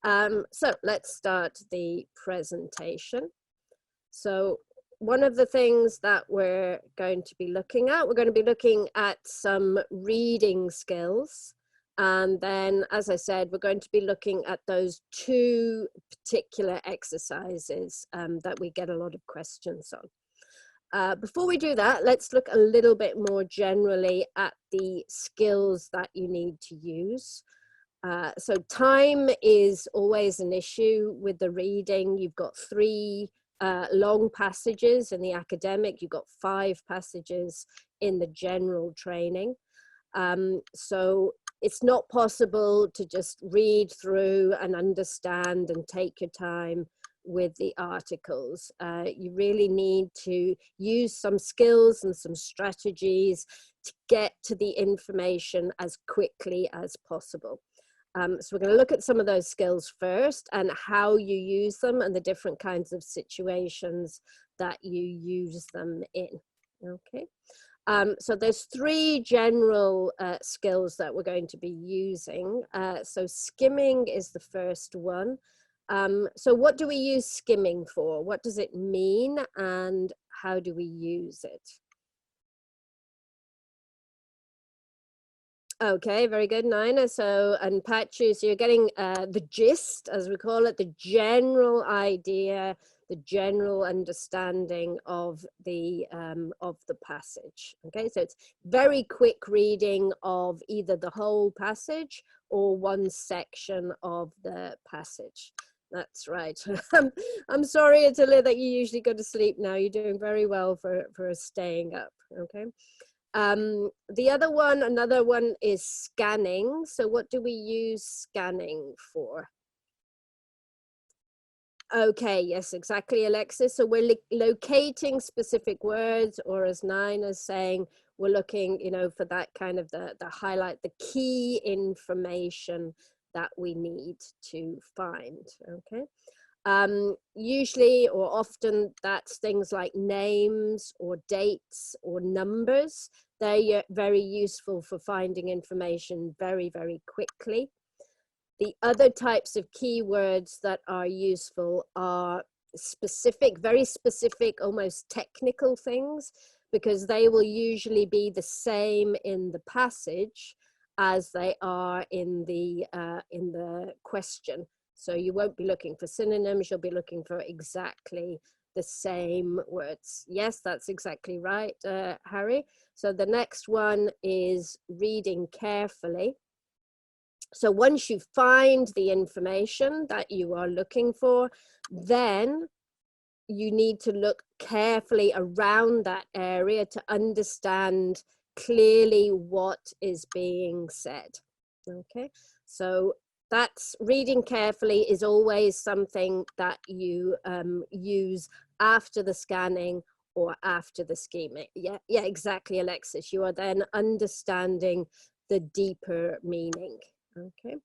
So let's start the presentation. So one of the things that we're going to be looking at, some reading skills. And then, as I said, we're going to be looking at those two particular exercises that we get a lot of questions on. Before we do that, let's look a little bit more generally at the skills that you need to use. So time is always an issue with the reading. You've got 3 long passages in the academic, you've got 5 passages in the general training. So it's not possible to just read through and understand and take your time with the articles. You really need to use some skills and some strategies to get to the information as quickly as possible. So we're going to look at some of those skills first and how you use them and the different kinds of situations that you use them in. Okay. So there's 3 general skills that we're going to be using. So skimming is the first one. So what do we use skimming for? What does it mean and how do we use it? Okay, very good, Nina. So, and Pachu, so you're getting the gist, as we call it, the general idea, the general understanding of the passage. Okay, so it's very quick reading of either the whole passage or one section of the passage. That's right. I'm sorry, Attila, that you usually go to sleep now. You're doing very well for staying up. Okay. The other one, another one is scanning. So what do we use scanning for? Okay, yes, exactly, Alexis. So we're locating specific words, or as Nina's saying, we're looking, you know, for that kind of the highlight, the key information that we need to find, okay? Usually or often that's things like names or dates or numbers. They're very useful for finding information very, very quickly. The other types of keywords that are useful are specific, very specific, almost technical things, because they will usually be the same in the passage as they are in the question. So you won't be looking for synonyms, you'll be looking for exactly the same words. Yes, that's exactly right, Harry. So the next one is reading carefully. So once you find the information that you are looking for, then you need to look carefully around that area to understand clearly what is being said. Okay, so that's reading carefully is always something that you use after the scanning or after the scheming. Yeah, exactly, Alexis. You are then understanding the deeper meaning. Okay.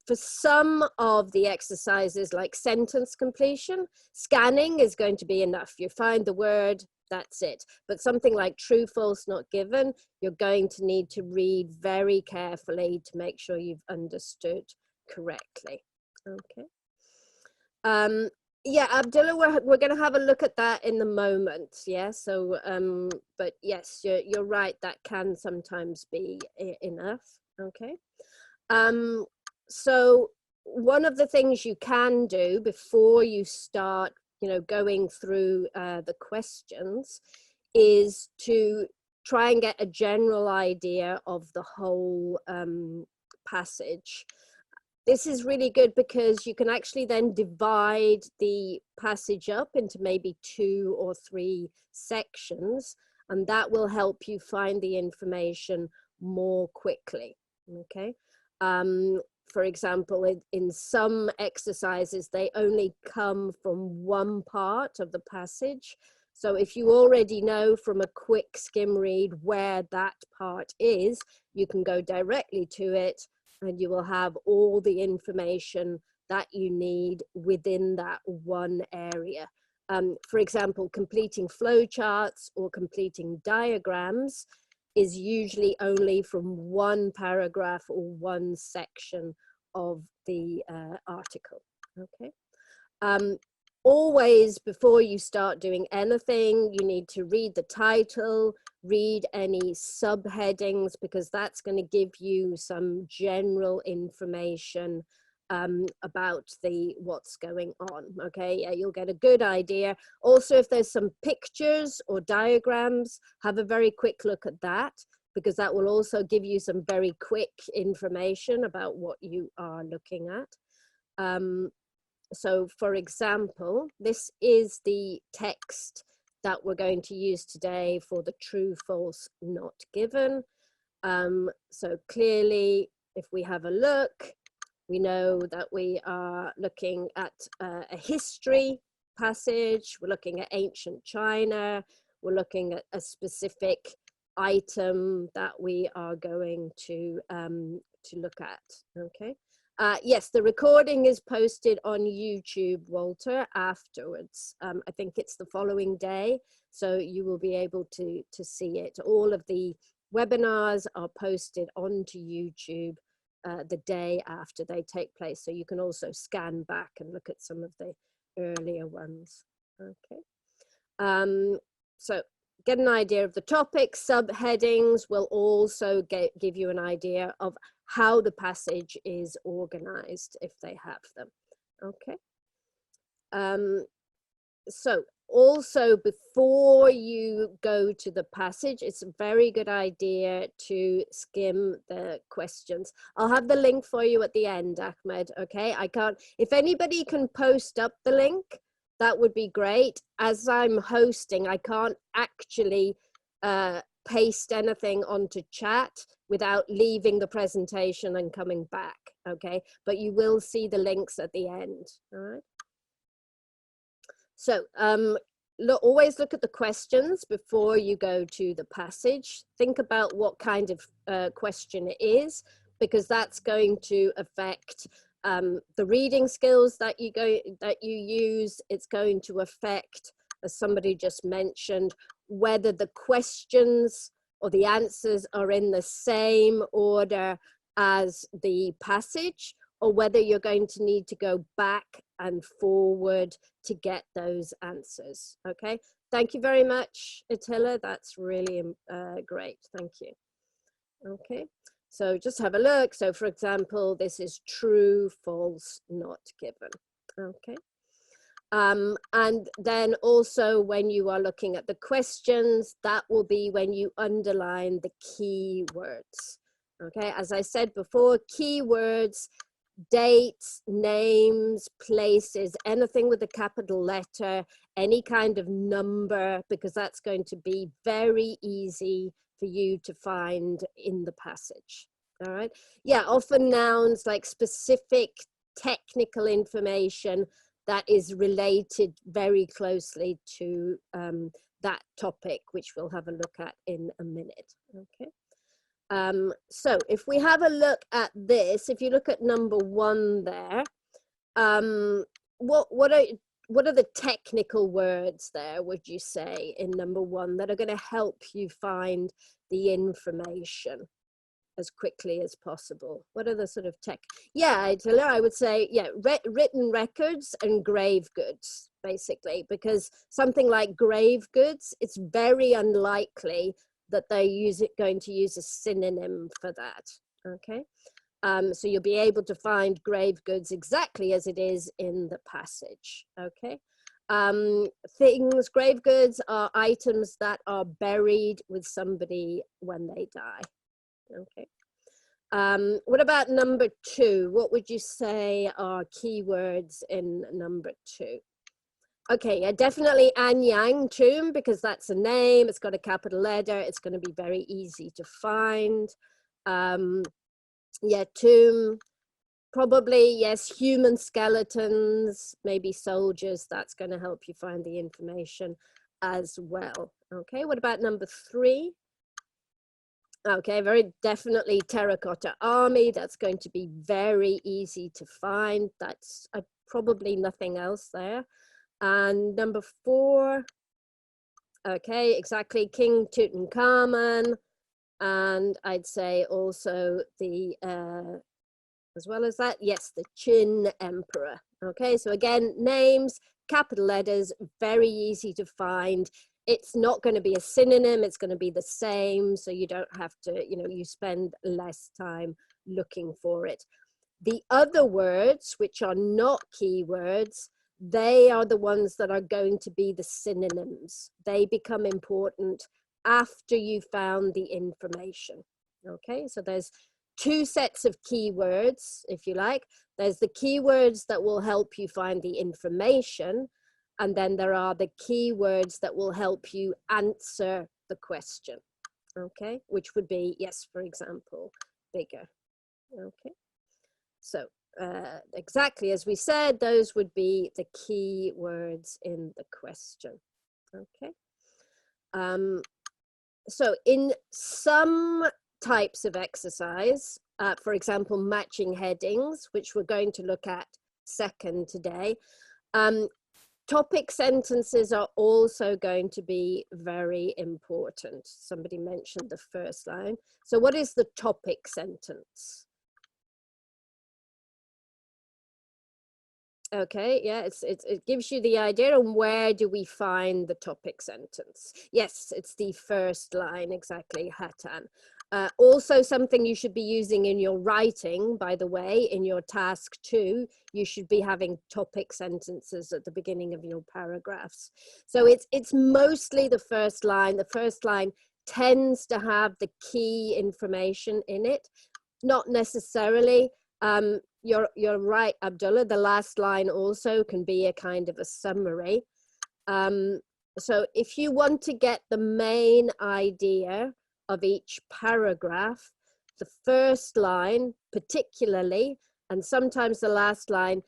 For some of the exercises like sentence completion, scanning is going to be enough. You find the word, that's it. But something like true, false, not given, you're going to need to read very carefully to make sure you've understood correctly. Okay. Yeah, Abdullah, we're going to have a look at that in the moment. Yeah, so, but yes, you're right, that can sometimes be enough. Okay. So one of the things you can do before you start, you know, going through the questions is to try and get a general idea of the whole passage. This is really good because you can actually then divide the passage up into maybe 2 or 3 sections, and that will help you find the information more quickly. Okay. For example, in some exercises, they only come from one part of the passage. So if you already know from a quick skim read where that part is, you can go directly to it and you will have all the information that you need within that one area. For example, completing flowcharts or completing diagrams is usually only from one paragraph or one section of the article. Okay. Always, before you start doing anything, you need to read the title, read any subheadings, because that's going to give you some general information about what's going on. Okay, yeah, you'll get a good idea. Also, if there's some pictures or diagrams, have a very quick look at that, because that will also give you some very quick information about what you are looking at. So for example, this is the text that we're going to use today for the true, false, not given. So clearly, if we have a look, we know that we are looking at a history passage, we're looking at ancient China, we're looking at a specific item that we are going to look at, okay? Yes, the recording is posted on YouTube, Walter, afterwards. I think it's the following day, so you will be able to see it. All of the webinars are posted onto YouTube the day after they take place, so you can also scan back and look at some of the earlier ones. Okay. So get an idea of the topic. Subheadings will also give you an idea of how the passage is organized, if they have them. Okay. So also, before you go to the passage, it's a very good idea to skim the questions. I'll have the link for you at the end, Ahmed. Okay, I can't, if anybody can post up the link, that would be great. As I'm hosting, I can't actually paste anything onto chat without leaving the presentation and coming back. Okay, but you will see the links at the end. All right. So always look at the questions before you go to the passage. Think about what kind of question it is, because that's going to affect the reading skills that you use. It's going to affect, as somebody just mentioned, whether the questions or the answers are in the same order as the passage, or whether you're going to need to go back and forward to get those answers. Okay, thank you very much, Attila. That's really great. Thank you. Okay, so just have a look. So for example, this is true, false, not given. Okay. And then also, when you are looking at the questions, that will be when you underline the key words. Okay, as I said before, keywords, dates, names, places, anything with a capital letter, any kind of number, because that's going to be very easy for you to find in the passage. All right. Yeah, often nouns, like specific technical information that is related very closely to that topic, which we'll have a look at in a minute. Okay. So if we have a look at this, if you look at number 1 there, what are the technical words there, would you say, in number 1 that are going to help you find the information as quickly as possible? What are the sort of tech? Yeah, I would say, yeah, written records and grave goods, basically, because something like grave goods, it's very unlikely that they're going to use a synonym for that. Okay, so you'll be able to find grave goods exactly as it is in the passage. Okay, grave goods are items that are buried with somebody when they die. Okay. What about number 2? What would you say are keywords in number 2? Okay, yeah, definitely Anyang tomb, because that's a name, it's got a capital letter, it's going to be very easy to find. Yeah, tomb, probably, yes, human skeletons, maybe soldiers, that's going to help you find the information as well. Okay, what about number 3? Okay, very definitely terracotta army. That's going to be very easy to find. That's probably nothing else there. And number 4, okay, exactly, King Tutankhamun. And I'd say also the As well as that, yes, the Qin emperor. Okay, so again, names, capital letters, very easy to find. It's not going to be a synonym, it's going to be the same, so you don't have to, you know, you spend less time looking for it. The other words, which are not keywords, they are the ones that are going to be the synonyms. They become important after you found the information. Okay, so there's two sets of keywords, if you like. There's the keywords that will help you find the information, and then there are the keywords that will help you answer the question. Okay, which would be, yes, for example, bigger. Okay, so exactly as we said, those would be the key words in the question. Okay, so in some types of exercise, for example, matching headings, which we're going to look at second today, topic sentences are also going to be very important. Somebody mentioned the first line. So what is the topic sentence? Okay, yeah, it gives you the idea on where do we find the topic sentence. Yes, it's the first line, exactly, Hatan. Also something you should be using in your writing, by the way, in your task 2, you should be having topic sentences at the beginning of your paragraphs. So it's mostly the first line. The first line tends to have the key information in it, not necessarily. You're right, Abdullah. The last line also can be a kind of a summary. So if you want to get the main idea of each paragraph, the first line particularly, and sometimes the last line,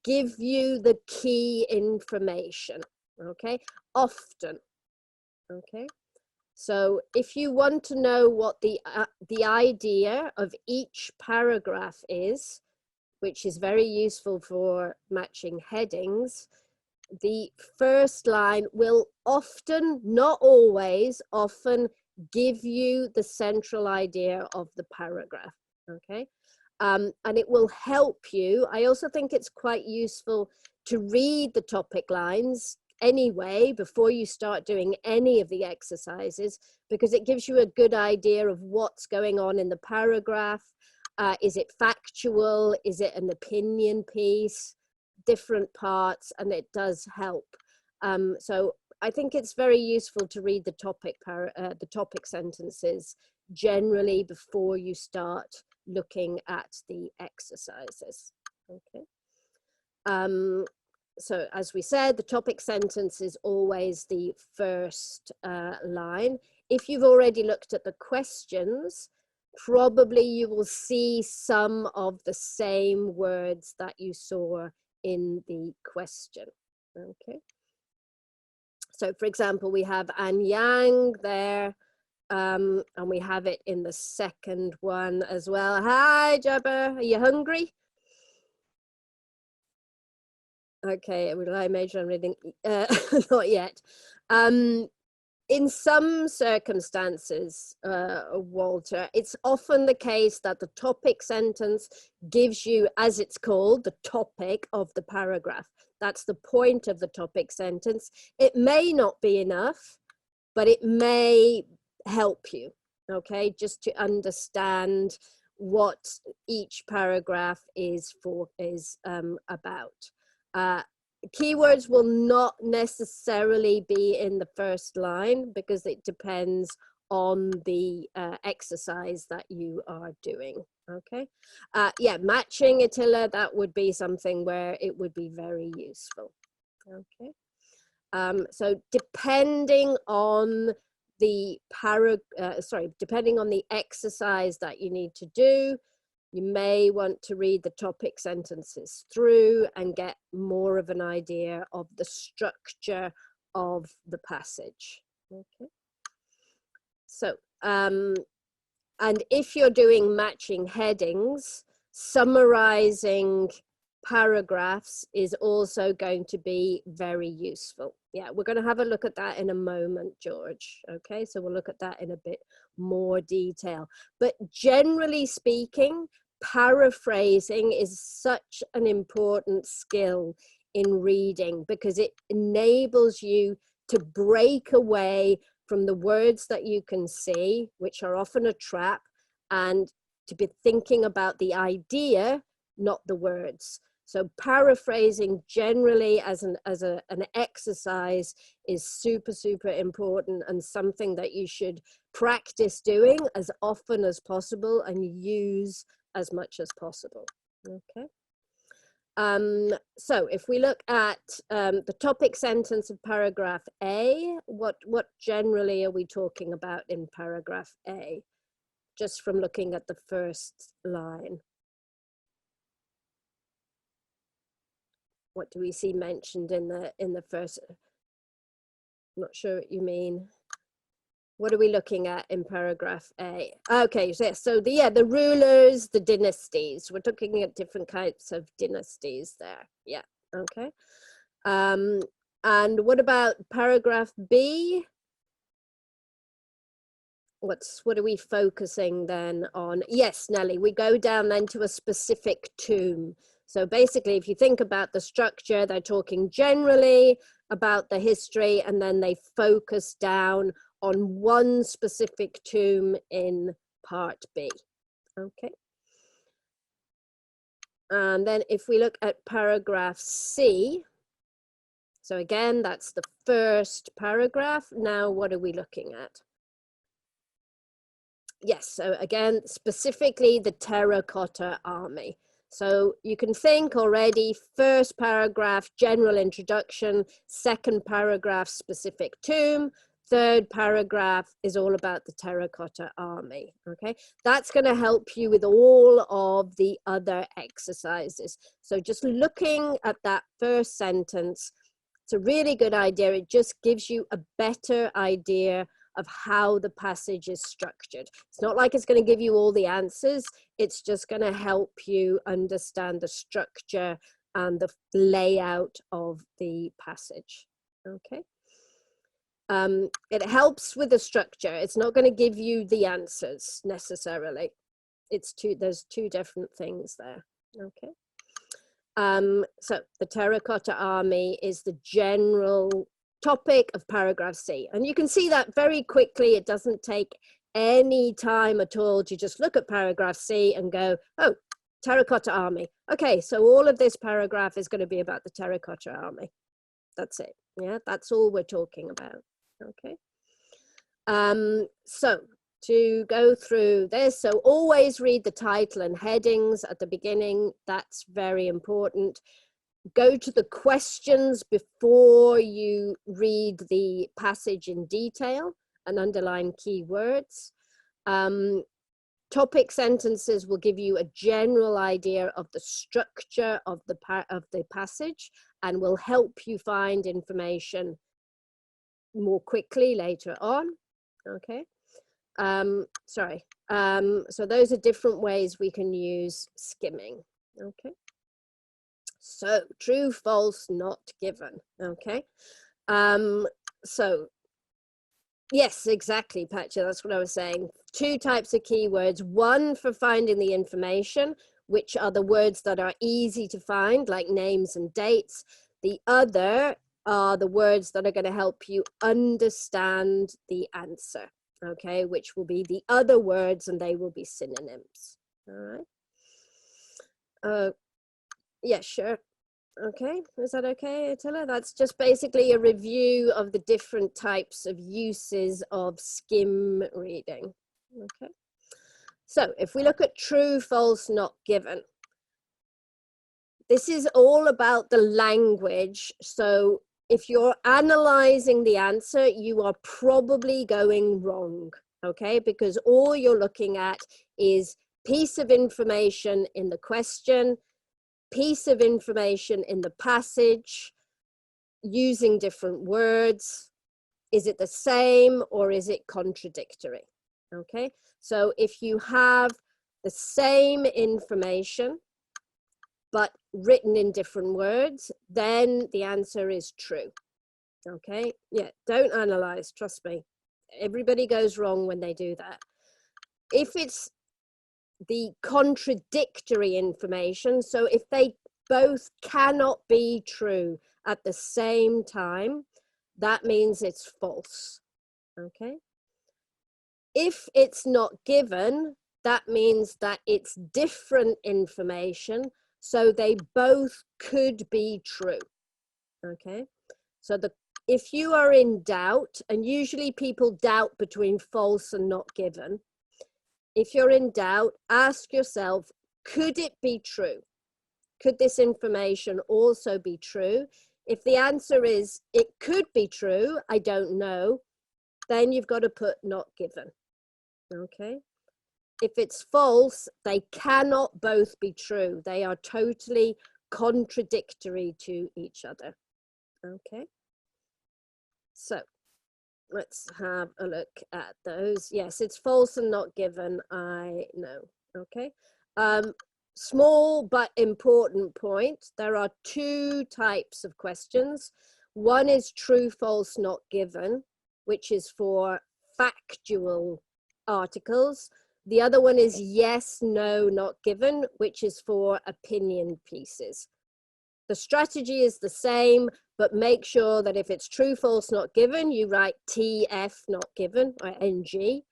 give you the key information, okay? Often, okay? So if you want to know what the idea of each paragraph is, which is very useful for matching headings, the first line will often, not always, often give you the central idea of the paragraph, okay? And it will help you. I also think it's quite useful to read the topic lines anyway before you start doing any of the exercises, because it gives you a good idea of what's going on in the paragraph. Is it factual? Is it an opinion piece? Different parts, and it does help. So I think it's very useful to read the topic sentences generally before you start looking at the exercises. Okay. So as we said, the topic sentence is always the first line. If you've already looked at the questions, probably you will see some of the same words that you saw in the question. Okay. So for example, we have Anyang there, and we have it in the second one as well. Hi, Jabba, are you hungry? Okay, will I major on reading? Not yet. In some circumstances, Walter, it's often the case that the topic sentence gives you, as it's called, the topic of the paragraph. That's the point of the topic sentence. It may not be enough, but it may help you, okay, just to understand what each paragraph is about. Keywords will not necessarily be in the first line because it depends on the exercise that you are doing. Okay, yeah, matching, Attila, that would be something where it would be very useful. Okay, so depending on the depending on the exercise that you need to do, you may want to read the topic sentences through and get more of an idea of the structure of the passage. Okay. So, and if you're doing matching headings, summarizing paragraphs is also going to be very useful. Yeah, we're going to have a look at that in a moment, George. Okay, so we'll look at that in a bit more detail. But generally speaking, paraphrasing is such an important skill in reading, because it enables you to break away from the words that you can see, which are often a trap, and to be thinking about the idea, not the words. So paraphrasing generally as an exercise is super, super important, and something that you should practice doing as often as possible and use as much as possible. Okay. So if we look at the topic sentence of paragraph A, what generally are we talking about in paragraph A? Just from looking at the first line. What do we see mentioned in the first? I'm not sure what you mean. What are we looking at in paragraph A? Okay, so the rulers, the dynasties. We're looking at different types of dynasties there. Yeah, okay. And what about paragraph B? What are we focusing then on? Yes, Nelly, we go down then to a specific tomb. So basically, if you think about the structure, they're talking generally about the history, and then they focus down on one specific tomb in part B. Okay. And then if we look at paragraph C, so again, that's the first paragraph. Now, what are we looking at? Yes, so again, specifically the terracotta army. So you can think already, first paragraph, general introduction, second paragraph, specific tomb, third paragraph is all about the terracotta army, okay? That's gonna help you with all of the other exercises. So just looking at that first sentence, it's a really good idea. It just gives you a better idea of how the passage is structured. It's not like it's going to give you all the answers. It's just going to help you understand the structure and the layout of the passage. Okay. It helps with the structure. It's not going to give you the answers necessarily. There's two different things there. Okay. So the terracotta army is the general topic of paragraph C, and you can see that very quickly. It doesn't take any time at all to just look at paragraph C and go, oh, terracotta army. Okay, so all of this paragraph is going to be about the terracotta army. That's it. Yeah, that's all we're talking about. Okay. So to go through this, so always read the title and headings at the beginning. That's very important. Go to the questions before you read the passage in detail and underline keywords. Topic sentences will give you a general idea of the structure of the passage and will help you find information more quickly later on. Okay. So those are different ways we can use skimming. Okay. So true, false, not given. Okay. So yes, exactly, Patcha, that's what I was saying. Two types of keywords, one for finding the information, which are the words that are easy to find, like names and dates. The other are the words that are going to help you understand the answer, okay, which will be the other words, and they will be synonyms. All right. Yeah, sure. Okay, is that okay, Attila? That's just basically a review of the different types of uses of skim reading. Okay, so if we look at true, false, not given, this is all about the language. So if you're analyzing the answer, you are probably going wrong, okay? Because all you're looking at is piece of information in the question, piece of information in the passage, using different words. Is it the same or is it contradictory? Okay, so if you have the same information but written in different words, then the answer is true. Okay, yeah, don't analyze, trust me. Everybody goes wrong when they do that. If it's the contradictory information. So if they both cannot be true at the same time, that means it's false. Okay. If it's not given, that means that it's different information, so they both could be true. Okay, so if you are in doubt, and usually people doubt between false and not given, if you're in doubt, ask yourself, could it be true? Could this information also be true? If the answer is it could be true, I don't know, then you've got to put not given. Okay. If it's false, they cannot both be true. They are totally contradictory to each other. Okay. So let's have a look at those. Yes, it's false and not given. I know. Okay. Small but important point. There are two types of questions. One is true, false, not given, which is for factual articles. The other one is yes, no, not given, which is for opinion pieces. The strategy is the same, but make sure that if it's true, false, not given, you write TF, not given, or NG.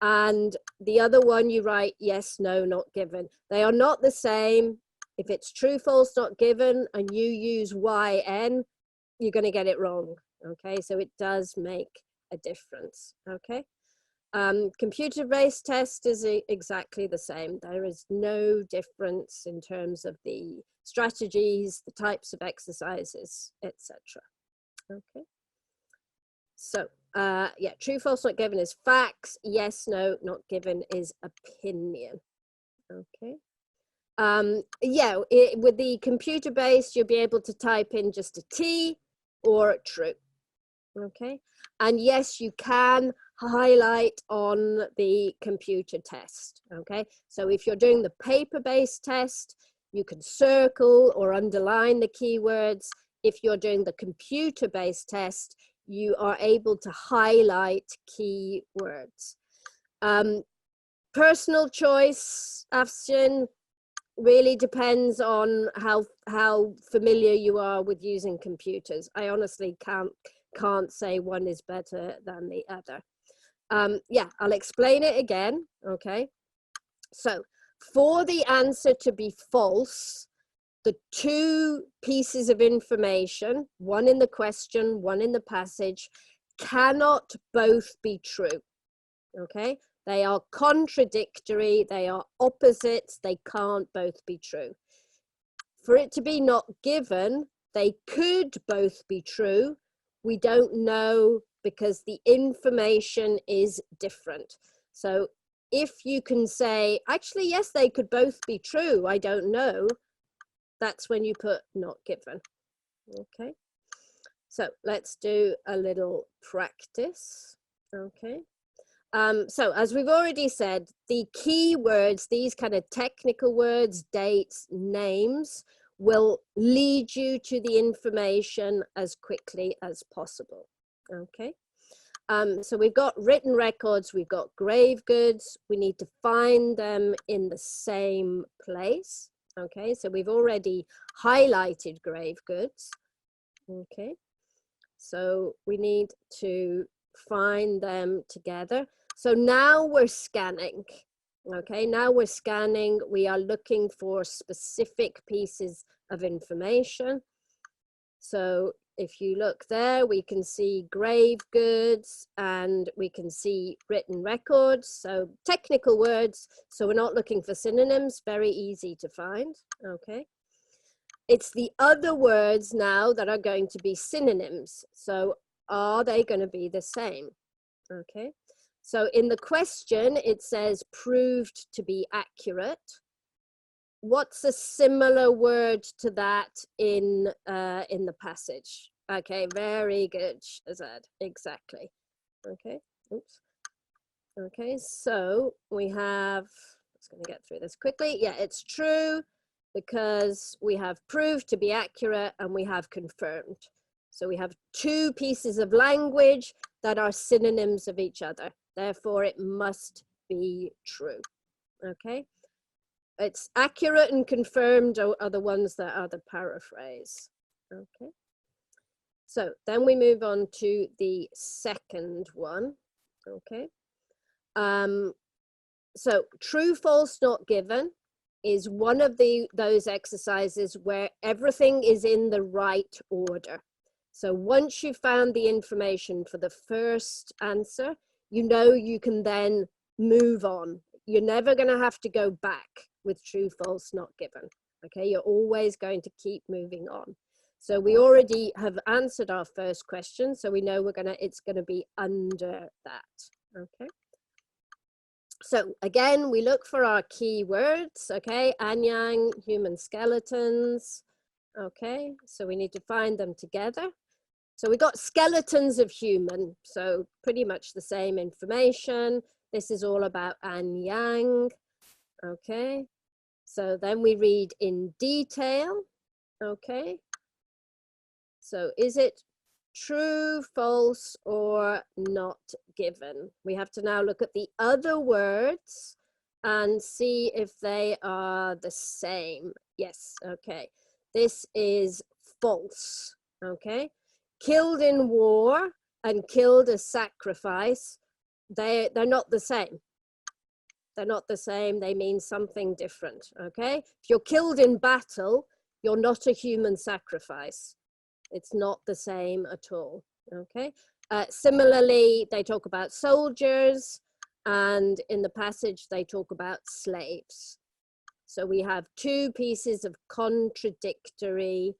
And the other one, you write yes, no, not given. They are not the same. If it's true, false, not given, and you use YN, you're going to get it wrong. Okay, so it does make a difference. Okay. Computer-based test is exactly the same. There is no difference in terms of the strategies, the types of exercises, etc. Okay. So, yeah, true, false, not given is facts. Yes, no, not given is opinion. Okay. Yeah, with the computer-based, you'll be able to type in just a T or true. Okay. And yes, you can highlight on the computer test. Okay. So if you're doing the paper-based test, you can circle or underline the keywords. If you're doing the computer-based test, you are able to highlight keywords. Personal choice, Afshin, really depends on how familiar you are with using computers. I honestly can't say one is better than the other. Yeah, I'll explain it again. Okay. So for the answer to be false, the two pieces of information, one in the question, one in the passage, cannot both be true. Okay. They are contradictory. They are opposites. They can't both be true. For it to be not given, they could both be true. We don't know because the information is different. So if you can say, actually, yes, they could both be true, I don't know, that's when you put not given. Okay. So let's do a little practice. Okay. So as we've already said, the key words, these kind of technical words, dates, names, will lead you to the information as quickly as possible. Okay. So we've got written records, we've got grave goods, we need to find them in the same place. Okay, so we've already highlighted grave goods. Okay, so we need to find them together. So now we're scanning. Okay, now we're scanning. We are looking for specific pieces of information. So if you look there, we can see grave goods and we can see written records. So technical words. So we're not looking for synonyms, very easy to find. Okay. It's the other words now that are going to be synonyms. So are they going to be the same? Okay. So in the question, it says proved to be accurate. What's a similar word to that in the passage? Okay, very good, Azad, exactly. Okay, oops. Okay, so we have, I'm just going to get through this quickly. Yeah, it's true because we have proved to be accurate and we have confirmed. So we have two pieces of language that are synonyms of each other. Therefore, it must be true. Okay. It's accurate and confirmed are the ones that are the paraphrase. Okay. So then we move on to the second one. Okay. So true, false, not given is one of those exercises where everything is in the right order. So once you've found the information for the first answer, you know you can then move on. You're never going to have to go back with true, false, not given. Okay, you're always going to keep moving on. So we already have answered our first question, so we know it's going to be under that. Okay. So again, we look for our keywords, okay? Anyang, human skeletons, okay? So we need to find them together. So we got skeletons of human, so pretty much the same information. This is all about Anyang, okay? So then we read in detail, okay? So is it true, false, or not given? We have to now look at the other words and see if they are the same. Yes, okay. This is false, okay? Killed in war and killed as sacrifice, they're not the same. They're not the same, they mean something different, okay? If you're killed in battle, you're not a human sacrifice. It's not the same at all, okay? Similarly, they talk about soldiers, and in the passage, they talk about slaves. So we have two pieces of contradictory.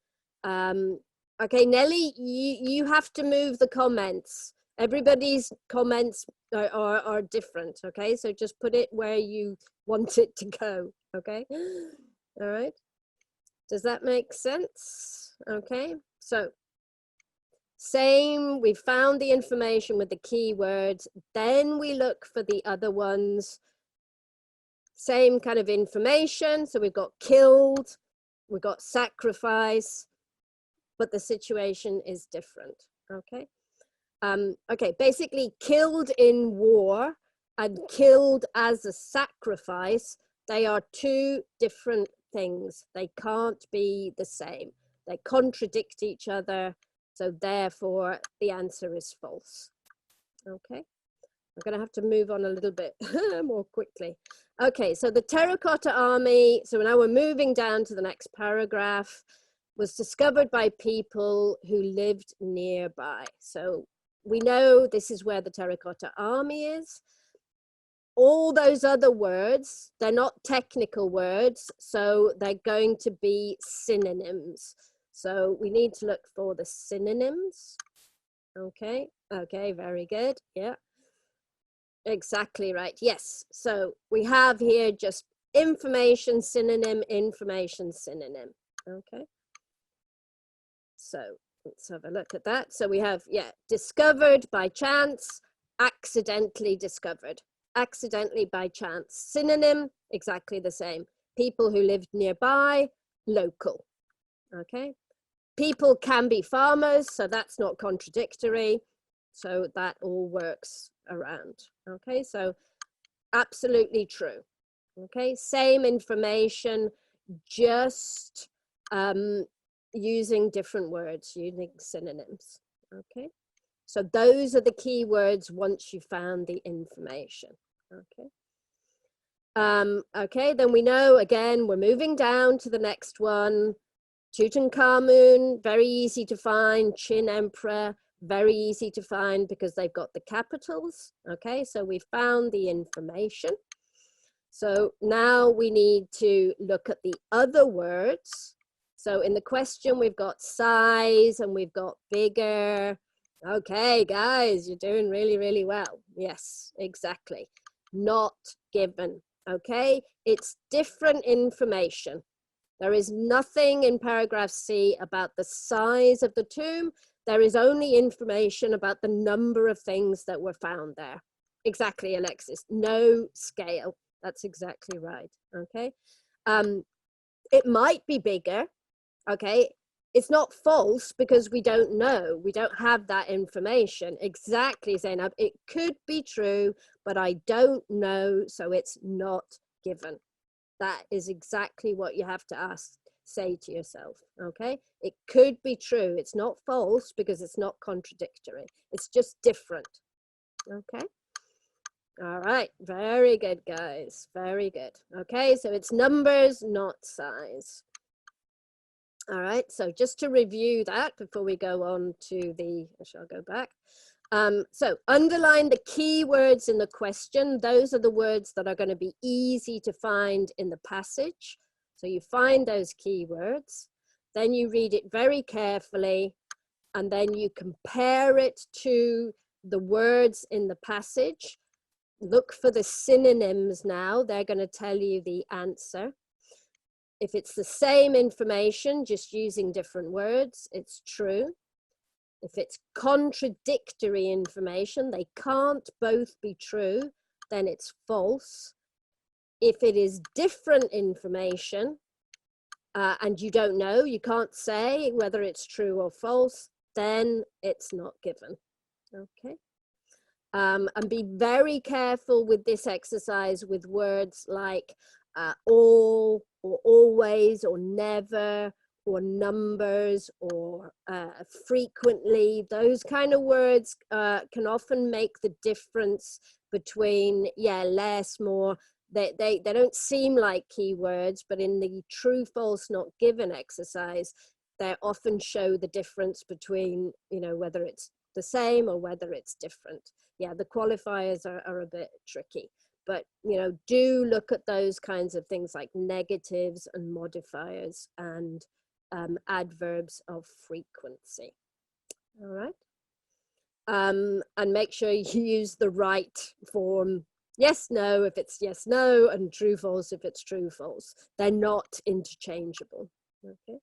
Okay, Nelly, you have to move the comments. Everybody's comments are different, okay? So just put it where you want it to go, okay? All right. Does that make sense? Okay. So same, we found the information with the keywords, then we look for the other ones. Same kind of information. So we've got killed, we've got sacrifice, but the situation is different, okay? Okay, basically killed in war and killed as a sacrifice, they are two different things. They can't be the same. They contradict each other. So therefore, the answer is false. Okay, I'm going to have to move on a little bit more quickly. Okay, so the Terracotta Army, so now we're moving down to the next paragraph, was discovered by people who lived nearby. So we know this is where the Terracotta Army is. All those other words, they're not technical words, so they're going to be synonyms. So we need to look for the synonyms. Okay, okay, very good. Yeah, exactly right. Yes, so we have here just information synonym, information synonym. Okay, so let's have a look at that. So we have, yeah, discovered by chance, accidentally discovered, accidentally by chance. Synonym, exactly the same. People who lived nearby, local. Okay. People can be farmers, so that's not contradictory. So that all works around. Okay, so absolutely true. Okay, same information, just using different words, using synonyms. Okay, so those are the key words once you found the information. Okay. Okay, then we know, again, we're moving down to the next one. Tutankhamun, very easy to find. Qin Emperor, very easy to find because they've got the capitals. Okay, so we found the information. So now we need to look at the other words. So in the question, we've got size and we've got bigger. Okay, guys, you're doing really, really well. Yes, exactly. Not given. Okay, it's different information. There is nothing in paragraph C about the size of the tomb. There is only information about the number of things that were found there. Exactly, Alexis. No scale. That's exactly right. Okay. It might be bigger. Okay. It's not false because we don't know. We don't have that information. Exactly, Zainab. It could be true, but I don't know, so it's not given. that is exactly what you have to say to yourself, okay? It could be true. It's not false because it's not contradictory. It's just different, okay? All right, very good, guys. Very good. Okay, so it's numbers, not size. All right, so just to review that before we go on to the, I shall go back. So underline the key words in the question. Those are the words that are going to be easy to find in the passage. So you find those key words, then you read it very carefully, and then you compare it to the words in the passage. Look for the synonyms now. They're going to tell you the answer. If it's the same information, just using different words, it's true. If it's contradictory information, they can't both be true, then it's false. If it is different information and you don't know, you can't say whether it's true or false, then it's not given, okay? And be very careful with this exercise with words like all or always or never or numbers or frequently. Those kind of words can often make the difference between, yeah, less, more. They don't seem like keywords, but in the true, false, not given exercise, they often show the difference between, you know, whether it's the same or whether it's different. Yeah, the qualifiers are a bit tricky, but, you know, do look at those kinds of things like negatives and modifiers and adverbs of frequency. All right. And make sure you use the right form. Yes, no, if it's yes, no, and true, false, if it's true, false. They're not interchangeable. Okay.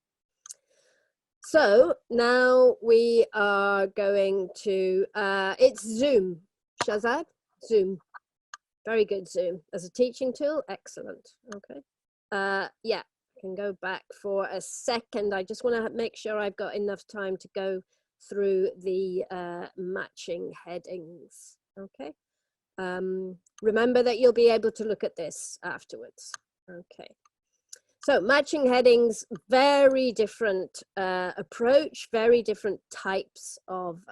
So now we are going to, it's Zoom. Shazad, Zoom. Very good, Zoom. As a teaching tool, excellent. Okay. Yeah, I can go back for a second. I just want to make sure I've got enough time to go through the matching headings. Okay. Remember that you'll be able to look at this afterwards. Okay. So matching headings, very different approach, very different types of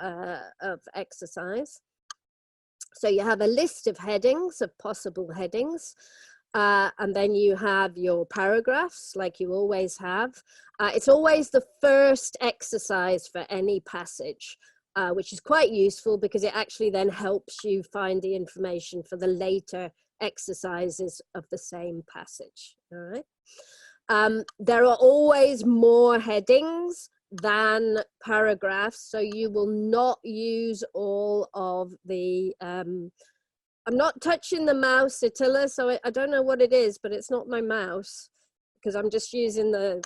exercise. So you have a list of headings, of possible headings, and then you have your paragraphs like you always have. It's always the first exercise for any passage, which is quite useful because it actually then helps you find the information for the later exercises of the same passage, all right? There are always more headings than paragraphs, so you will not use all of the, I'm not touching the mouse, Attila, so I don't know what it is, but it's not my mouse because I'm just using the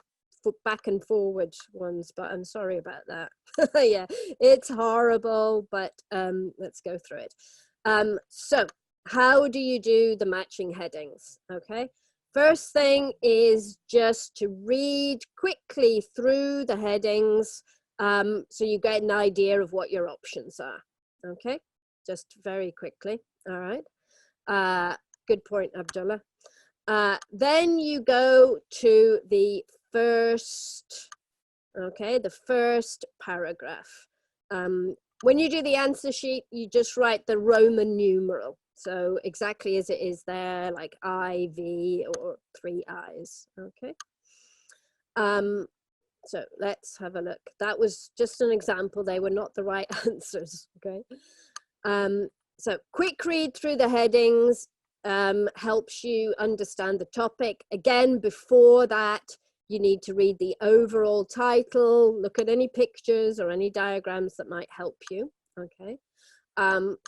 back and forward ones, but I'm sorry about that. Yeah, it's horrible, but let's go through it. So how do you do the matching headings? Okay. First thing is just to read quickly through the headings so you get an idea of what your options are, okay? Just very quickly, all right? Good point, Abdullah. Then you go to the first, okay, the first paragraph. When you do the answer sheet, you just write the Roman numeral. So exactly as it is there, like I, V, or 3 I's, okay? So let's have a look. That was just an example. They were not the right answers, okay? So quick read through the headings helps you understand the topic. Again, before that, you need to read the overall title, look at any pictures or any diagrams that might help you, okay?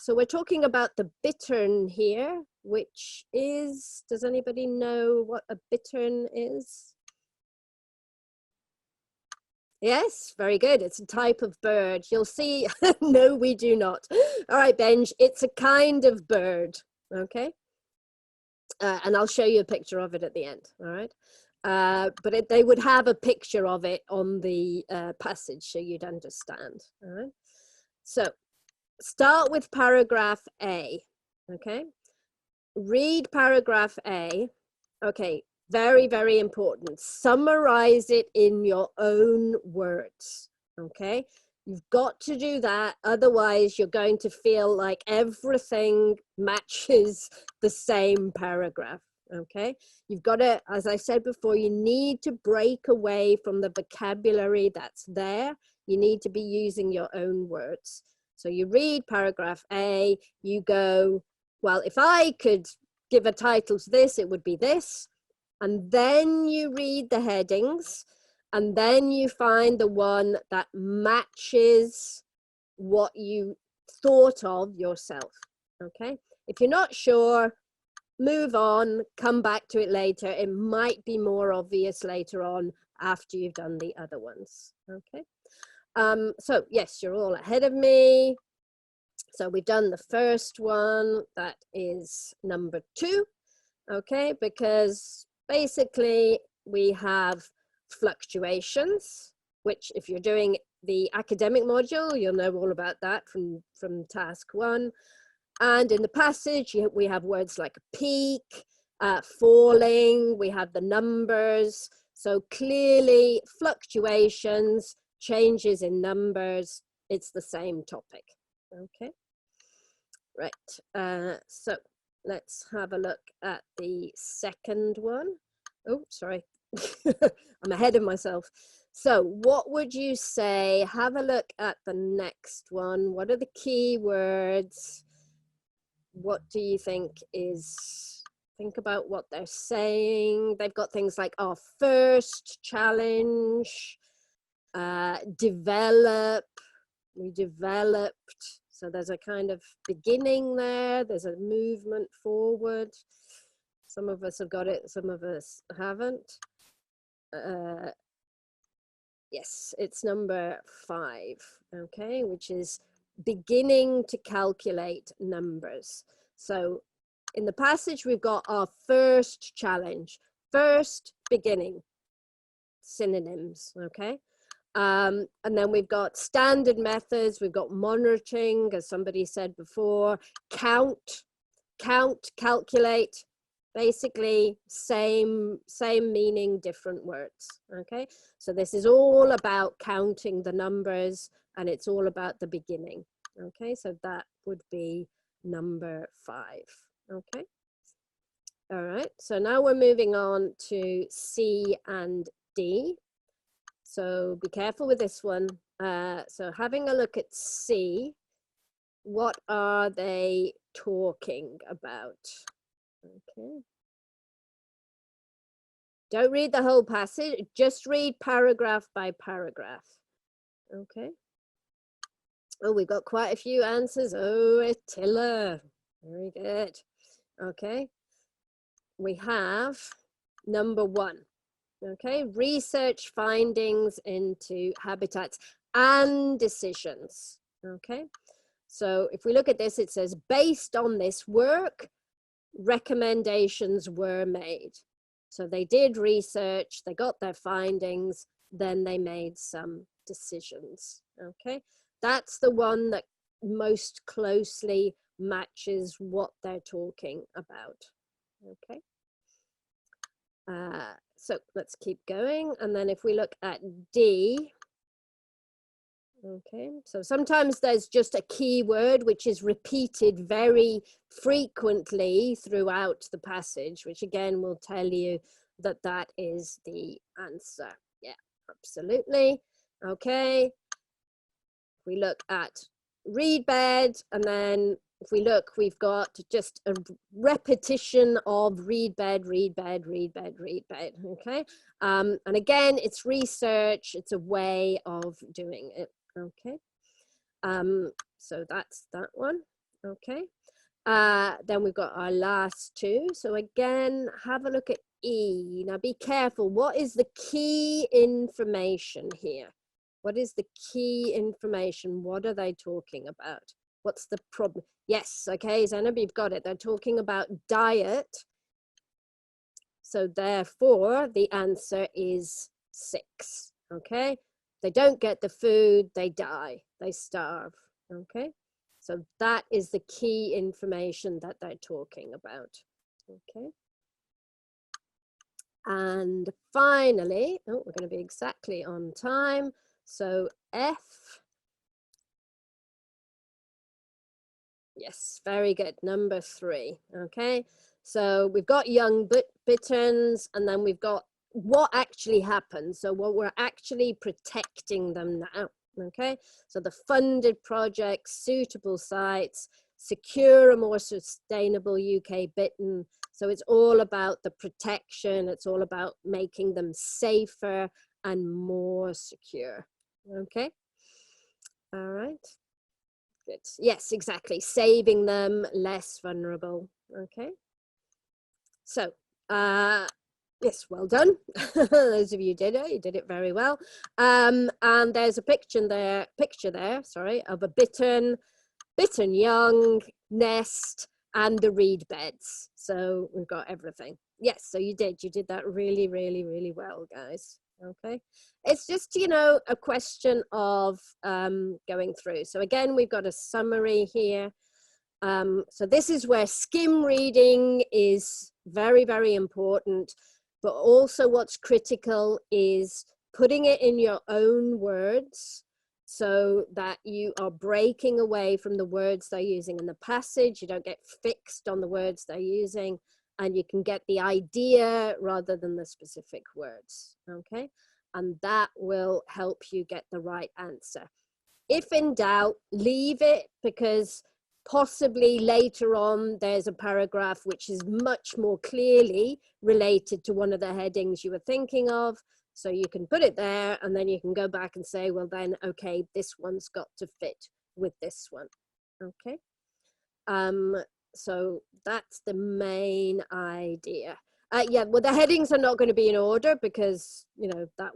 So we're talking about the bittern here, which is, does anybody know what a bittern is? Yes, very good. It's a type of bird. You'll see, no, we do not. All right, Benj, it's a kind of bird, okay? And I'll show you a picture of it at the end, all right? But they would have a picture of it on the passage so you'd understand, all right? So start with paragraph A, okay? Read paragraph A. Okay, Very, very important. Summarize it in your own words, okay? You've got to do that. Otherwise, you're going to feel like everything matches the same paragraph, okay? You've got to, as I said before, you need to break away from the vocabulary that's there. You need to be using your own words. So you read paragraph A, you go, well, if I could give a title to this, it would be this. And then you read the headings, and then you find the one that matches what you thought of yourself, okay? If you're not sure, move on, come back to it later. It might be more obvious later on after you've done the other ones, okay? So yes, you're all ahead of me. So we've done the first one, that is number 2, okay? Because basically we have fluctuations, which if you're doing the academic module, you'll know all about that from task 1. And in the passage, we have words like peak, falling, we have the numbers. So clearly fluctuations, changes in numbers, it's the same topic, okay? Right, so let's have a look at the second one. Oh, sorry, I'm ahead of myself. So what would you say? Have a look at the next one. What are the key words? What do you think is, think about what they're saying. They've got things like our first challenge, develop, we developed. So there's a kind of beginning there. There's a movement forward. Some of us have got it, some of us haven't. Yes, it's number 5, okay, which is beginning to calculate numbers. So in the passage, we've got our first challenge, first, beginning, synonyms, okay? And then we've got standard methods, we've got monitoring, as somebody said before, count, calculate, basically same meaning, different words, okay? So this is all about counting the numbers, and it's all about the beginning, okay? So that would be number 5, okay? All right, so now we're moving on to C and D. So be careful with this one. So having a look at C, what are they talking about? Okay. Don't read the whole passage, just read paragraph by paragraph. Okay. Oh, we've got quite a few answers. Oh, Attila. Very good. Okay. We have number 1. Okay, research findings into habitats and decisions. Okay, so if we look at this, it says, based on this work, recommendations were made. So they did research, they got their findings, then they made some decisions. Okay, that's the one that most closely matches what they're talking about. Okay. So let's keep going. And then if we look at D, okay, so sometimes there's just a keyword which is repeated very frequently throughout the passage, which again will tell you that that is the answer. Yeah, absolutely. Okay, we look at read bed, and then if we look, we've got just a repetition of read bed, read bed, read bed, read bed, okay? And again, it's research, it's a way of doing it, okay? So that's that one, okay? Then we've got our last 2. So again, have a look at E. Now be careful, what is the key information here? What is the key information? What are they talking about? What's the problem? Yes, okay, Zainab, you've got it. They're talking about diet. So therefore, the answer is 6, okay? They don't get the food, they die, they starve, okay? So that is the key information that they're talking about, okay? And finally, oh, we're going to be exactly on time. So F. Yes, very good. Number 3. Okay, so we've got young bitterns, and then we've got what actually happened. So what we're actually protecting them now. Okay, so the funded projects, suitable sites, secure a more sustainable UK bittern. So it's all about the protection. It's all about making them safer and more secure. Okay, all right. Good. Yes, exactly. Saving them less vulnerable. Okay. So, yes, well done. Those of you did it. You did it very well. And there's a picture there, sorry, of a bittern young, nest, and the reed beds. So we've got everything. Yes, so you did that really, really, really well, guys. Okay, it's just, you know, a question of going through. So again, we've got a summary here. So this is where skim reading is very, very important, but also what's critical is putting it in your own words, so that you are breaking away from the words they're using in the passage. You don't get fixed on the words they're using, and you can get the idea rather than the specific words. Okay, and that will help you get the right answer. If in doubt, leave it, because possibly later on there's a paragraph which is much more clearly related to one of the headings you were thinking of. So you can put it there, and then you can go back and say, well then, okay, this one's got to fit with this one. Okay. So that's the main idea. Yeah, well, the headings are not going to be in order, because, you know, that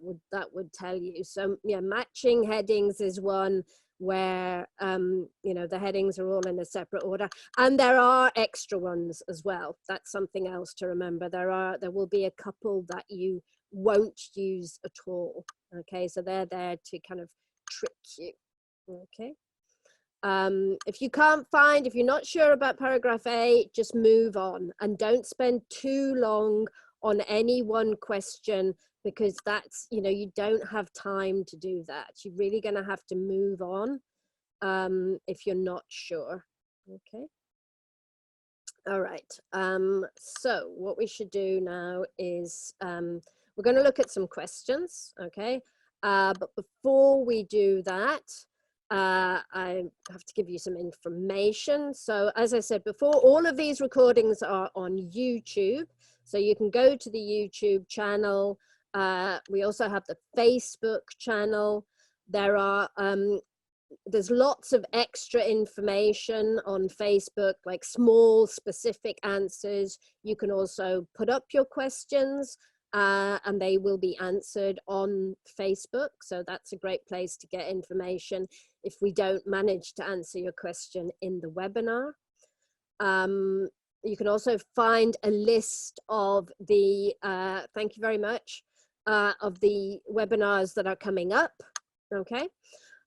would tell you. So yeah, matching headings is one where, you know, the headings are all in a separate order, and there are extra ones as well. That's something else to remember. There will be a couple that you won't use at all. Okay, so they're there to kind of trick you. Okay. If you're not sure about paragraph A, just move on, and don't spend too long on any one question, because that's, you know, you don't have time to do that. You're really going to have to move on if you're not sure. Okay. All right. So what we should do now is we're going to look at some questions. Okay. But before we do that, I have to give you some information. So as I said before, all of these recordings are on YouTube. So you can go to the YouTube channel. We also have the Facebook channel. There's lots of extra information on Facebook, like small specific answers. You can also put up your questions and they will be answered on Facebook. So that's a great place to get information if we don't manage to answer your question in the webinar. You can also find a list of the, thank you very much, of the webinars that are coming up. Okay.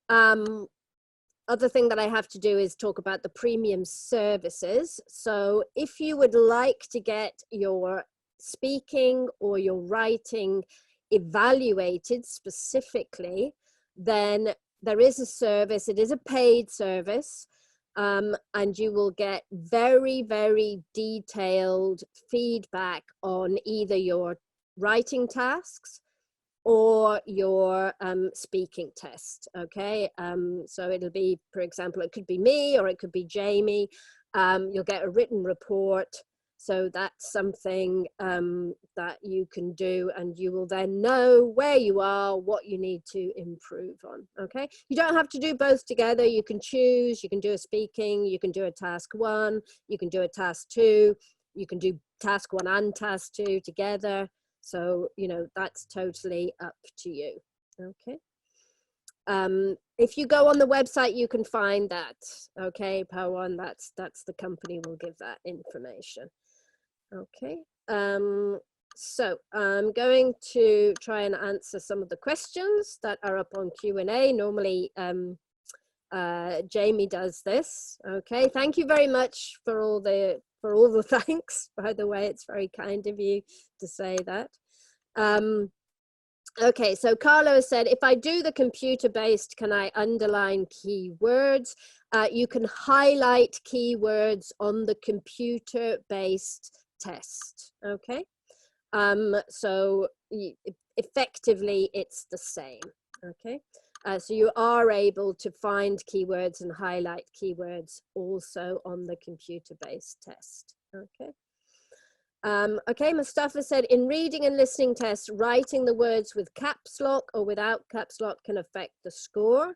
Other thing that I have to do is talk about the premium services. So if you would like to get your speaking or your writing evaluated specifically, then there is a service. It is a paid service, and you will get very, very detailed feedback on either your writing tasks or your speaking test. Okay, so it'll be, for example, it could be me or it could be Jamie. You'll get a written report. So that's something that you can do, and you will then know where you are, what you need to improve on. Okay, you don't have to do both together. You can choose. You can do a speaking, you can do a task 1, you can do a task 2, you can do task 1 and task 2 together. So, you know, that's totally up to you. Okay. If you go on the website, you can find that. Okay, Pawan, that's the company will give that information. Okay. So I'm going to try and answer some of the questions that are up on Q&A. Normally, Jamie does this. Okay, thank you very much for all the thanks. By the way, it's very kind of you to say that. Okay, so Carlo has said, if I do the computer-based, can I underline keywords? You can highlight keywords on the computer-based test, okay? So effectively, it's the same, okay? So you are able to find keywords and highlight keywords also on the computer-based test, okay? Okay, Mustafa said, in reading and listening tests, writing the words with caps lock or without caps lock can affect the score.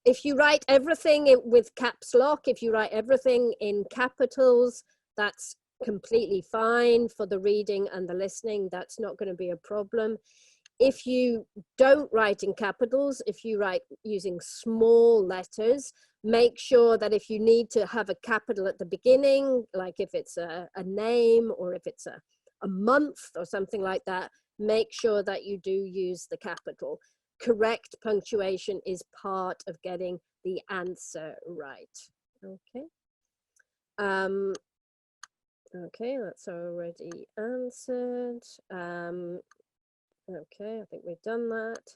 If you write everything with caps lock, if you write everything in capitals, that's completely fine for the reading and the listening. That's not going to be a problem. If you don't write in capitals, if you write using small letters, make sure that if you need to have a capital at the beginning, like if it's a name or if it's a month or something like that, make sure that you do use the capital. Correct punctuation is part of getting the answer right. Okay. Okay, that's already answered. Okay, I think we've done that.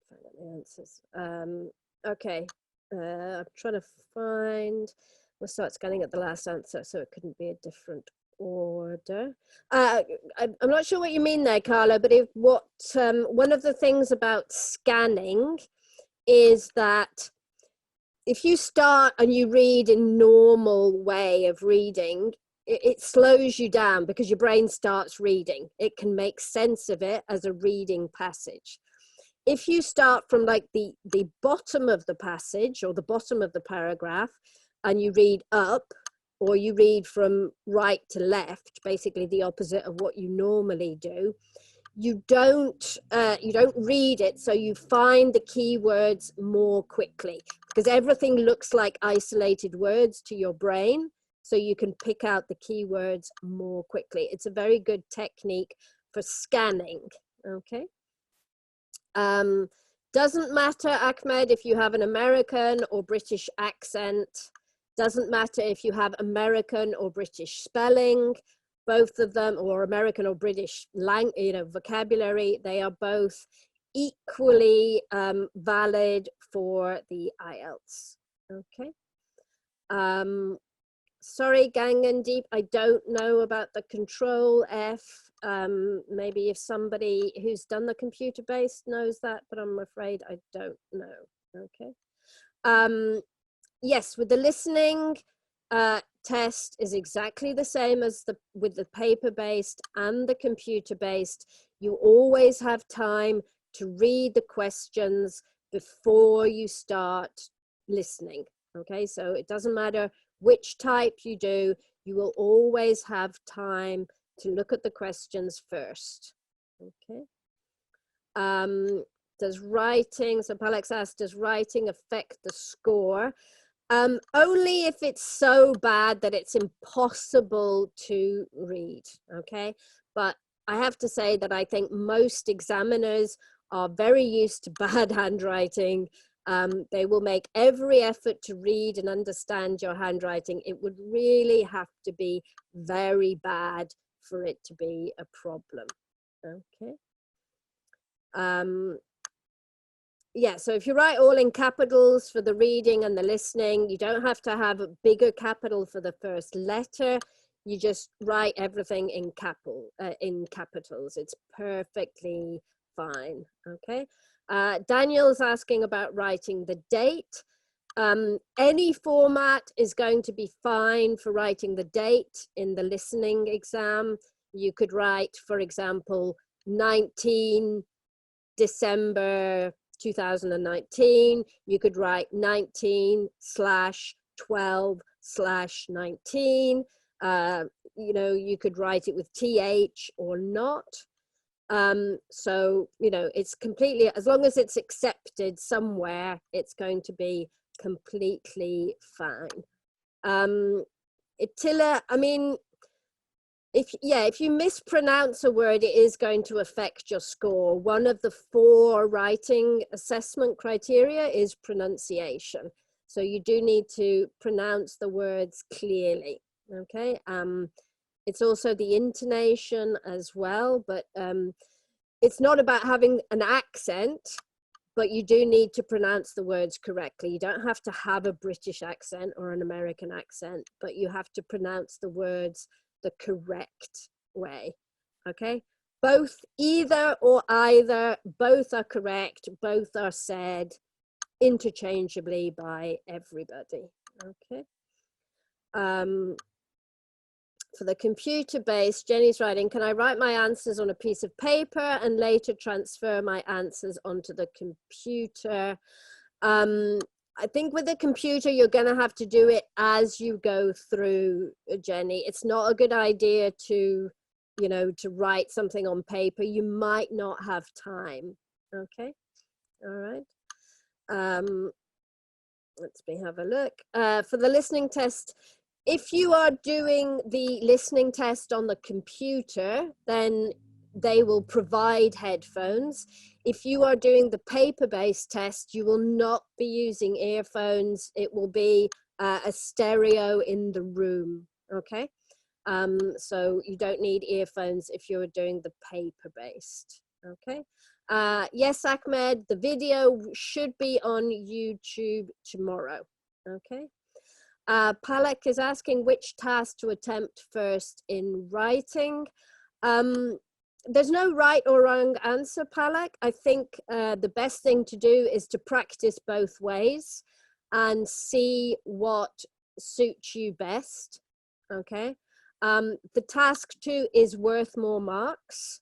Find out the answers. Okay, I'm trying to find, we'll start scanning at the last answer, so it couldn't be a different order. I'm not sure what you mean there, Carla, but one of the things about scanning is that if you start and you read in normal way of reading, it slows you down because your brain starts reading. It can make sense of it as a reading passage. If you start from like the bottom of the passage or the bottom of the paragraph and you read up, or you read from right to left, basically the opposite of what you normally do, you don't read it, so you find the keywords more quickly because everything looks like isolated words to your brain, so you can pick out the keywords more quickly. It's a very good technique for scanning, okay? Doesn't matter, Ahmed, if you have an American or British accent. Doesn't matter if you have American or British spelling. Both of them, or American or British vocabulary, they are both equally valid for the IELTS. Okay. Sorry, Gangandeep, I don't know about the Control F. Maybe if somebody who's done the computer-based knows that, but I'm afraid I don't know. Okay. Yes, with the listening test is exactly the same as with the paper-based and the computer-based. You always have time to read the questions before you start listening. Okay, so it doesn't matter which type you do, you will always have time to look at the questions first. Okay. Does writing, so Alex asked, does writing affect the score? Only if it's so bad that it's impossible to read, okay? But I have to say that I think most examiners are very used to bad handwriting. They will make every effort to read and understand your handwriting. It would really have to be very bad for it to be a problem, okay? Yeah, so if you write all in capitals for the reading and the listening, you don't have to have a bigger capital for the first letter. You just write everything in capitals. It's perfectly fine, okay? Daniel's asking about writing the date. Any format is going to be fine for writing the date in the listening exam. You could write, for example, 19 December 2019. You could write 19/12/19. You know, you could write it with TH or not. So, you know, it's completely, as long as it's accepted somewhere, it's going to be completely fine. Attila, I mean, if you mispronounce a word, it is going to affect your score. One of the 4 writing assessment criteria is pronunciation. So you do need to pronounce the words clearly, okay? It's also the intonation as well, but it's not about having an accent, but you do need to pronounce the words correctly. You don't have to have a British accent or an American accent, but you have to pronounce the words the correct way, okay? Both, either or either, both are correct, both are said interchangeably by everybody, okay? For the computer-based, Jenny's writing, can I write my answers on a piece of paper and later transfer my answers onto the computer? I think with the computer, you're going to have to do it as you go through, Jenny. It's not a good idea to, you know, to write something on paper. You might not have time. Okay. All right. Let's me have a look. For the listening test, if you are doing the listening test on the computer, then they will provide headphones. If you are doing the paper-based test, you will not be using earphones. It will be a stereo in the room, okay? So you don't need earphones if you're doing the paper-based, okay? Yes, Ahmed, the video should be on YouTube tomorrow, okay? Palak is asking which task to attempt first in writing. There's no right or wrong answer, Palak. I think the best thing to do is to practice both ways and see what suits you best, okay? The task 2 is worth more marks.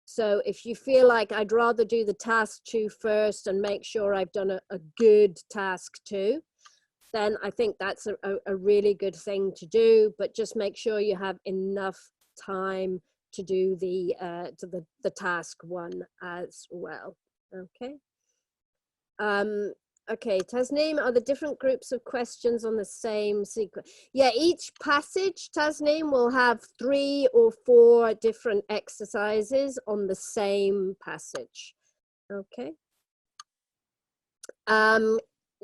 So if you feel like I'd rather do the task 2 first and make sure I've done a good task 2, then I think that's a really good thing to do, but just make sure you have enough time to do the task 1 as well, okay? Okay, Tasneem, are the different groups of questions on the same sequence? Yeah, each passage, Tasneem, will have 3 or 4 different exercises on the same passage, okay?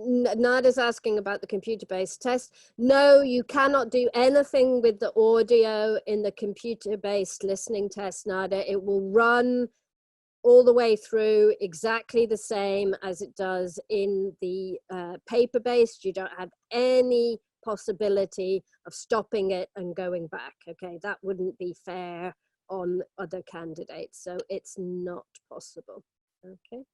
Nada's asking about the computer-based test. No, you cannot do anything with the audio in the computer-based listening test, Nada. It will run all the way through exactly the same as it does in the paper-based. You don't have any possibility of stopping it and going back, okay? That wouldn't be fair on other candidates, so it's not possible, okay?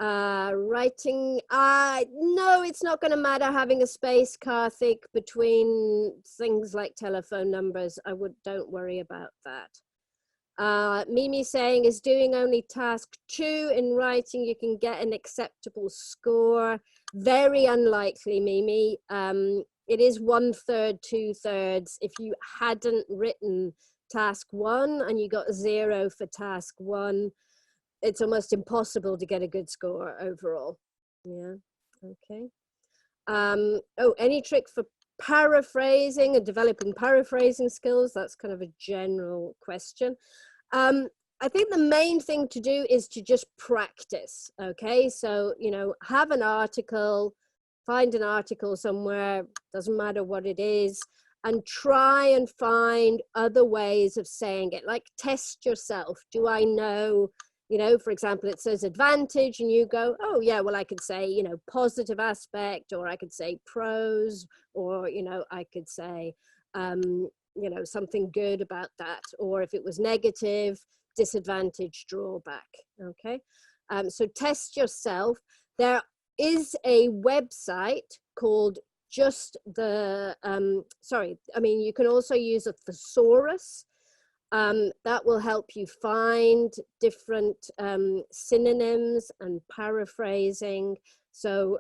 Writing, no, it's not going to matter having a space, Karthik, between things like telephone numbers. Don't worry about that. Mimi saying, is doing only task 2 in writing you can get an acceptable score? Very unlikely, Mimi. It is 1/3, 2/3. If you hadn't written task 1 and you got 0 for task 1, it's almost impossible to get a good score overall. Yeah, okay. Oh, any trick for paraphrasing and developing paraphrasing skills? That's kind of a general question. I think the main thing to do is to just practice, okay? So, you know, have an article, find an article somewhere, doesn't matter what it is, and try and find other ways of saying it, like test yourself. Do I know, you know, for example, it says advantage and you go, oh yeah, well, I could say, you know, positive aspect, or I could say pros, or, you know, I could say, you know, something good about that. Or if it was negative, disadvantage, drawback, okay? So test yourself. There is a website called just the, you can also use a thesaurus. That will help you find different synonyms and paraphrasing. So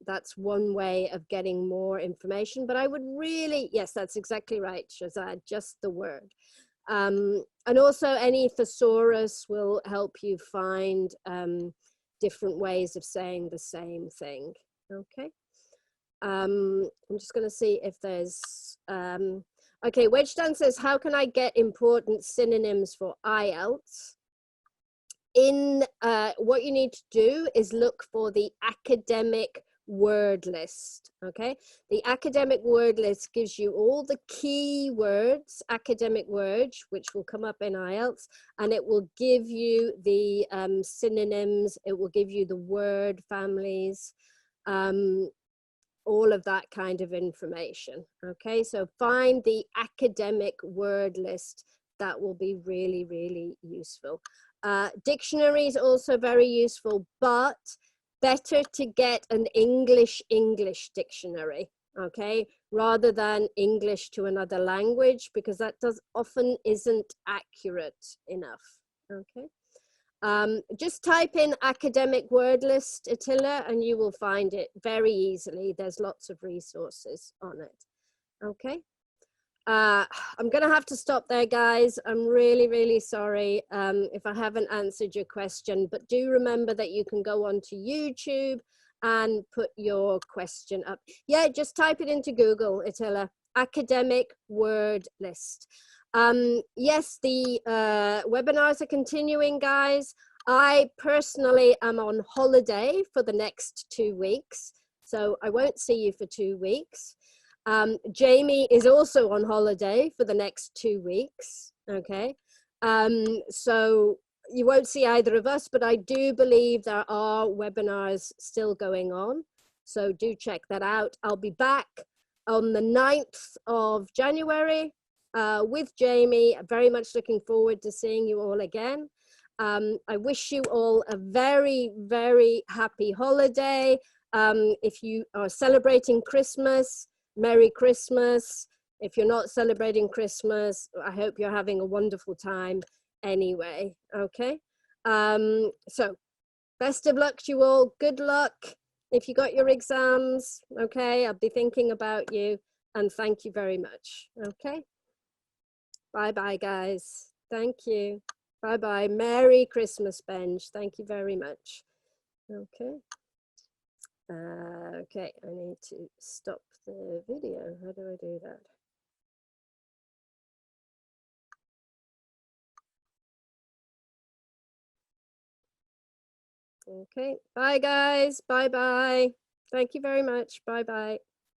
that's one way of getting more information. But I would really, yes, that's exactly right, Shazad, just the word. And also any thesaurus will help you find different ways of saying the same thing, okay? I'm just gonna see if there's, okay, Wedgedan says, how can I get important synonyms for IELTS? What you need to do is look for the academic word list. Okay, the academic word list gives you all the key words, academic words, which will come up in IELTS, and it will give you the synonyms, it will give you the word families, all of that kind of information. Okay, so find the academic word list. That will be really, really useful. Dictionary is also very useful, but better to get an English dictionary, okay, rather than English to another language, because that often isn't accurate enough. Okay. Just type in academic word list, Attila, and you will find it very easily. There's lots of resources on it. Okay. I'm gonna have to stop there, guys. I'm really, really sorry if I haven't answered your question, but do remember that you can go onto YouTube and put your question up. Yeah, just type it into Google, Attila, academic word list. Yes, the webinars are continuing, guys. I personally am on holiday for the next 2 weeks, so I won't see you for 2 weeks. Jamie is also on holiday for the next 2 weeks, okay? So you won't see either of us, but I do believe there are webinars still going on, so do check that out. I'll be back on the 9th of January with Jamie. Very much looking forward to seeing you all again. I wish you all a very, very happy holiday. If you are celebrating Christmas, Merry Christmas. If you're not celebrating Christmas, I hope you're having a wonderful time anyway, okay? So best of luck to you all. Good luck if you got your exams, okay? I'll be thinking about you, and thank you very much, okay? Bye-bye, guys. Thank you. Bye-bye. Merry Christmas, Benj. Thank you very much. Okay. Okay, I need to stop the video. How do I do that? Okay, bye guys. Bye-bye. Thank you very much. Bye-bye.